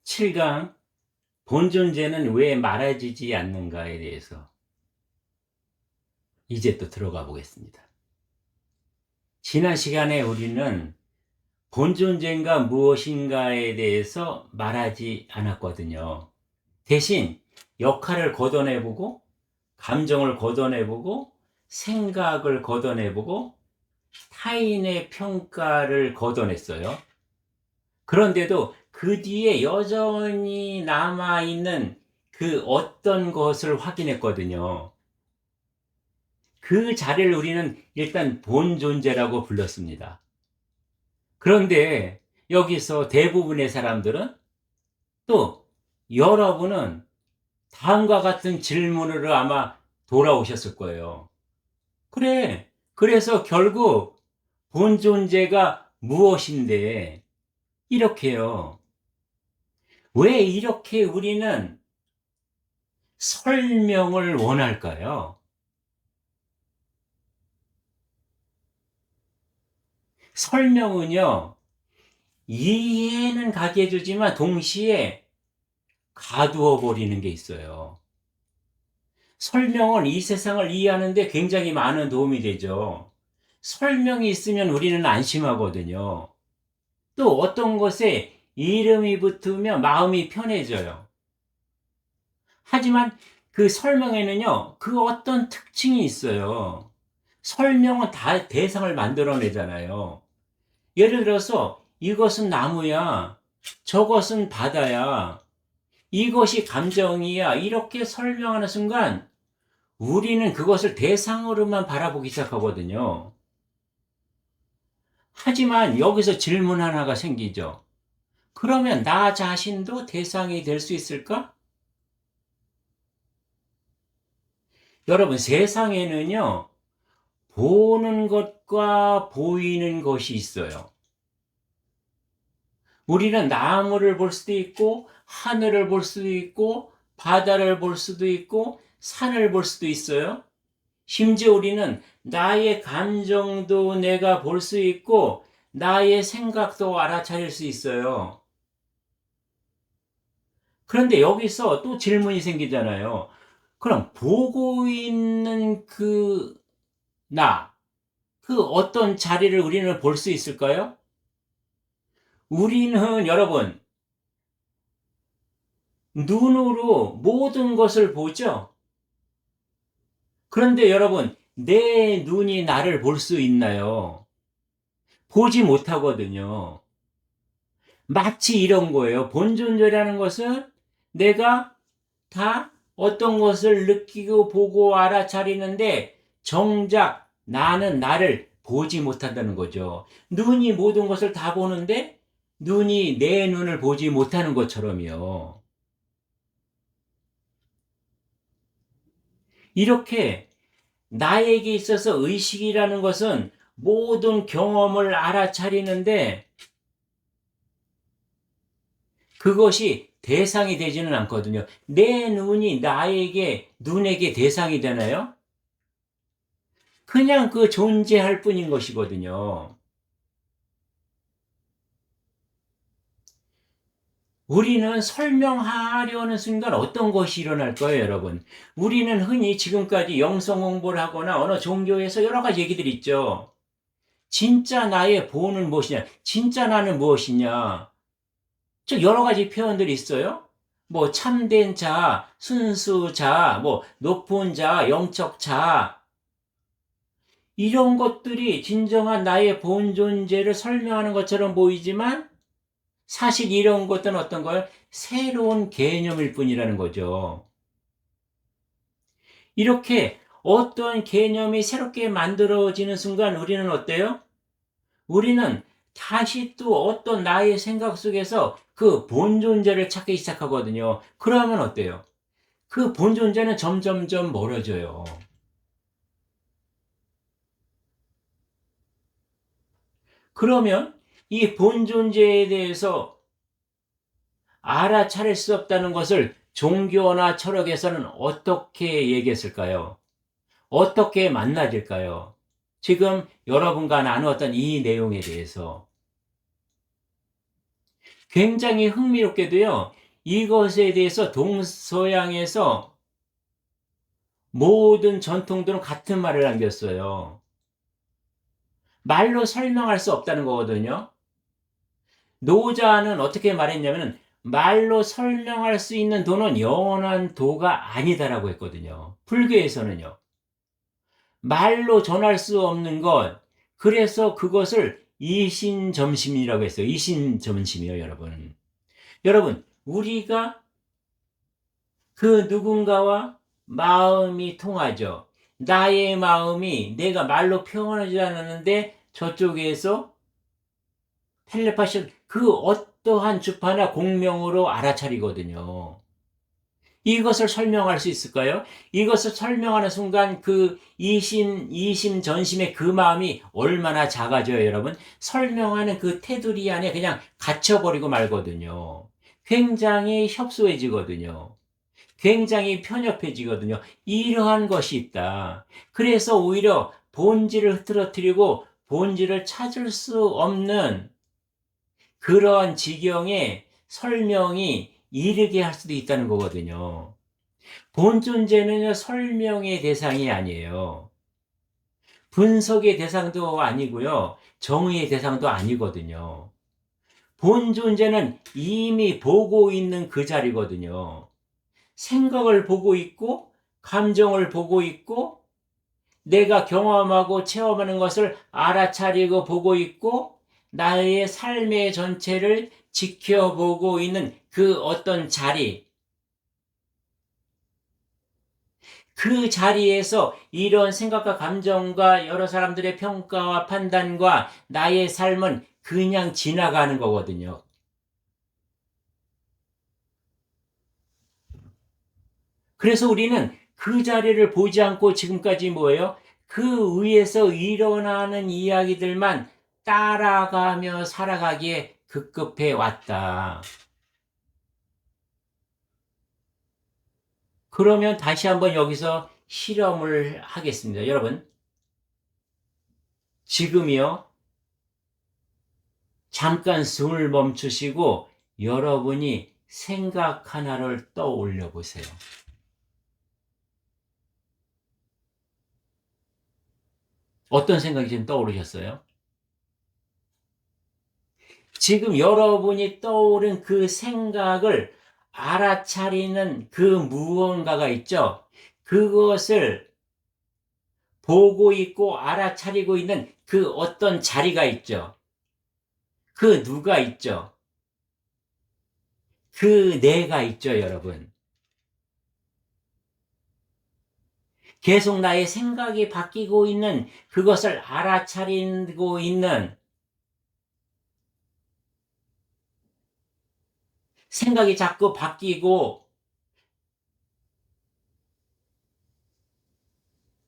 7강 본존재는 왜 말해지지 않는가에 대해서 이제 또 들어가 보겠습니다. 지난 시간에 우리는 본존재가 무엇인가에 대해서 말하지 않았거든요. 대신 역할을 걷어내보고 감정을 걷어내보고 생각을 걷어내보고 타인의 평가를 걷어냈어요. 그런데도 그 뒤에 여전히 남아있는 그 어떤 것을 확인했거든요. 그 자리를 우리는 일단 본 존재라고 불렀습니다. 그런데 여기서 대부분의 사람들은 또 여러분은 다음과 같은 질문으로 아마 돌아오셨을 거예요. 그래, 그래서 결국 본 존재가 무엇인데 이렇게요. 왜 이렇게 우리는 설명을 원할까요? 설명은요, 이해는 가게 해주지만 동시에 가두어 버리는 게 있어요. 설명은 이 세상을 이해하는 데 굉장히 많은 도움이 되죠. 설명이 있으면 우리는 안심하거든요. 또 어떤 것에 이름이 붙으면 마음이 편해져요. 하지만 그 설명에는요, 그 어떤 특징이 있어요. 설명은 다 대상을 만들어내잖아요. 예를 들어서 이것은 나무야, 저것은 바다야, 이것이 감정이야, 이렇게 설명하는 순간 우리는 그것을 대상으로만 바라보기 시작하거든요. 하지만 여기서 질문 하나가 생기죠. 그러면 나 자신도 대상이 될 수 있을까? 여러분, 세상에는요, 보는 것과 보이는 것이 있어요. 우리는 나무를 볼 수도 있고, 하늘을 볼 수도 있고, 바다를 볼 수도 있고, 산을 볼 수도 있어요. 심지어 우리는 나의 감정도 내가 볼 수 있고, 나의 생각도 알아차릴 수 있어요. 그런데 여기서 또 질문이 생기잖아요. 그럼 보고 있는 그 어떤 자리를 우리는 볼 수 있을까요? 우리는 여러분, 눈으로 모든 것을 보죠? 그런데 여러분, 내 눈이 나를 볼 수 있나요? 보지 못하거든요. 마치 이런 거예요. 본존재라는 것은 내가 다 어떤 것을 느끼고 보고 알아차리는데 정작 나는 나를 보지 못한다는 거죠. 눈이 모든 것을 다 보는데 눈이 내 눈을 보지 못하는 것처럼요. 이렇게 나에게 있어서 의식이라는 것은 모든 경험을 알아차리는데 그것이 대상이 되지는 않거든요. 내 눈이 눈에게 대상이 되나요? 그냥 그 존재할 뿐인 것이거든요. 우리는 설명하려는 순간 어떤 것이 일어날 거예요, 여러분? 우리는 흔히 지금까지 영성 공부를 하거나 어느 종교에서 여러 가지 얘기들이 있죠. 진짜 나의 본은 무엇이냐? 진짜 나는 무엇이냐? 즉, 여러 가지 표현들이 있어요. 뭐, 참된 자, 순수 자, 뭐, 높은 자, 영적 자. 이런 것들이 진정한 나의 본 존재를 설명하는 것처럼 보이지만, 사실 이런 것들은 어떤 거예요? 새로운 개념일 뿐이라는 거죠. 이렇게 어떤 개념이 새롭게 만들어지는 순간 우리는 어때요? 우리는 다시 또 어떤 나의 생각 속에서 그 본존재를 찾기 시작하거든요. 그러면 어때요? 그 본존재는 점점점 멀어져요. 그러면 이 본존재에 대해서 알아차릴 수 없다는 것을 종교나 철학에서는 어떻게 얘기했을까요? 어떻게 만나질까요? 지금 여러분과 나누었던 이 내용에 대해서 굉장히 흥미롭게도요, 이것에 대해서 동서양에서 모든 전통들은 같은 말을 남겼어요. 말로 설명할 수 없다는 거거든요. 노자는 어떻게 말했냐면은 말로 설명할 수 있는 도는 영원한 도가 아니다라고 했거든요. 불교에서는요. 말로 전할 수 없는 것. 그래서 그것을 이신점심이라고 했어요. 이신점심이요, 여러분. 여러분, 우리가 그 누군가와 마음이 통하죠. 나의 마음이 내가 말로 표현하지 않았는데 저쪽에서 텔레파시 그 어떠한 주파나 공명으로 알아차리거든요. 이것을 설명할 수 있을까요? 이것을 설명하는 순간 그 이심 전심의 그 마음이 얼마나 작아져요, 여러분? 설명하는 그 테두리 안에 그냥 갇혀버리고 말거든요. 굉장히 협소해지거든요. 굉장히 편협해지거든요. 이러한 것이 있다. 그래서 오히려 본질을 흐트러뜨리고 본질을 찾을 수 없는 그러한 지경에 설명이 이르게 할 수도 있다는 거거든요. 본 존재는요, 설명의 대상이 아니에요. 분석의 대상도 아니고요, 정의의 대상도 아니거든요. 본 존재는 이미 보고 있는 그 자리거든요. 생각을 보고 있고, 감정을 보고 있고, 내가 경험하고 체험하는 것을 알아차리고 보고 있고, 나의 삶의 전체를 지켜보고 있는 그 어떤 자리, 그 자리에서 이런 생각과 감정과 여러 사람들의 평가와 판단과 나의 삶은 그냥 지나가는 거거든요. 그래서 우리는 그 자리를 보지 않고 지금까지 뭐예요? 그 위에서 일어나는 이야기들만 따라가며 살아가기에 급급해 왔다. 그러면 다시 한번 여기서 실험을 하겠습니다. 여러분, 지금이요, 잠깐 숨을 멈추시고 여러분이 생각 하나를 떠올려 보세요. 어떤 생각이 지금 떠오르셨어요? 지금 여러분이 떠오른 그 생각을 알아차리는 그 무언가가 있죠? 그것을 보고 있고 알아차리고 있는 그 어떤 자리가 있죠? 그 누가 있죠? 그 내가 있죠, 여러분. 계속 나의 생각이 바뀌고 있는 그것을 알아차리고 있는 생각이 자꾸 바뀌고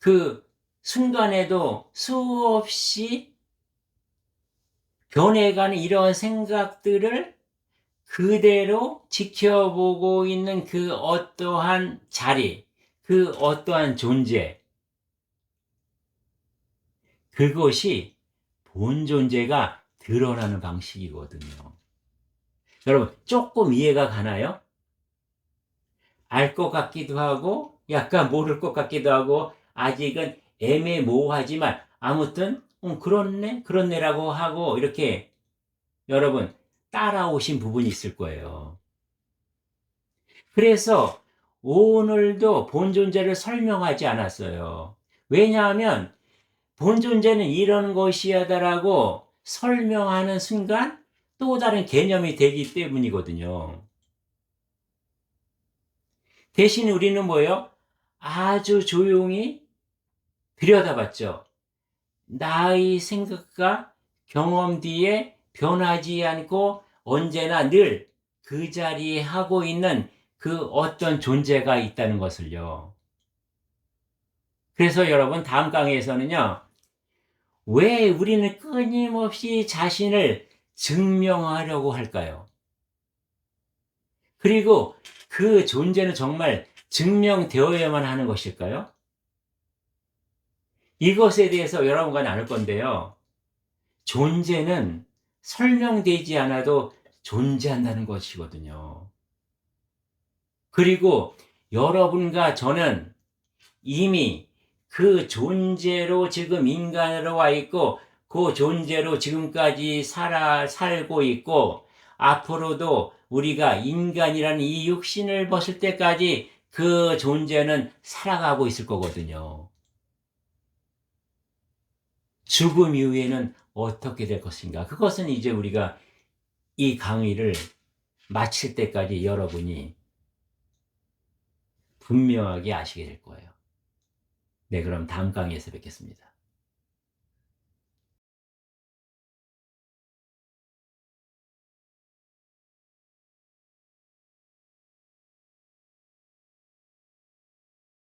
그 순간에도 수없이 변해가는 이런 생각들을 그대로 지켜보고 있는 그 어떠한 자리, 그 어떠한 존재, 그것이 본 존재가 드러나는 방식이거든요. 여러분, 조금 이해가 가나요? 알 것 같기도 하고, 약간 모를 것 같기도 하고, 아직은 애매모호하지만, 아무튼, 그렇네, 그렇네라고 하고, 이렇게 여러분, 따라오신 부분이 있을 거예요. 그래서 오늘도 본 존재를 설명하지 않았어요. 왜냐하면 본 존재는 이런 것이야다라고 설명하는 순간 또 다른 개념이 되기 때문이거든요. 대신 우리는 뭐예요? 아주 조용히 들여다봤죠. 나의 생각과 경험 뒤에 변하지 않고 언제나 늘 그 자리에 하고 있는 그 어떤 존재가 있다는 것을요. 그래서 여러분, 다음 강의에서는요, 왜 우리는 끊임없이 자신을 증명하려고 할까요? 그리고 그 존재는 정말 증명되어야만 하는 것일까요? 이것에 대해서 여러분과 나눌 건데요. 존재는 설명되지 않아도 존재한다는 것이거든요. 그리고 여러분과 저는 이미 그 존재로 지금 인간으로 와 있고 그 존재로 지금까지 살고 있고 앞으로도 우리가 인간이라는 이 육신을 벗을 때까지 그 존재는 살아가고 있을 거거든요. 죽음 이후에는 어떻게 될 것인가? 그것은 이제 우리가 이 강의를 마칠 때까지 여러분이 분명하게 아시게 될 거예요. 네, 그럼 다음 강의에서 뵙겠습니다.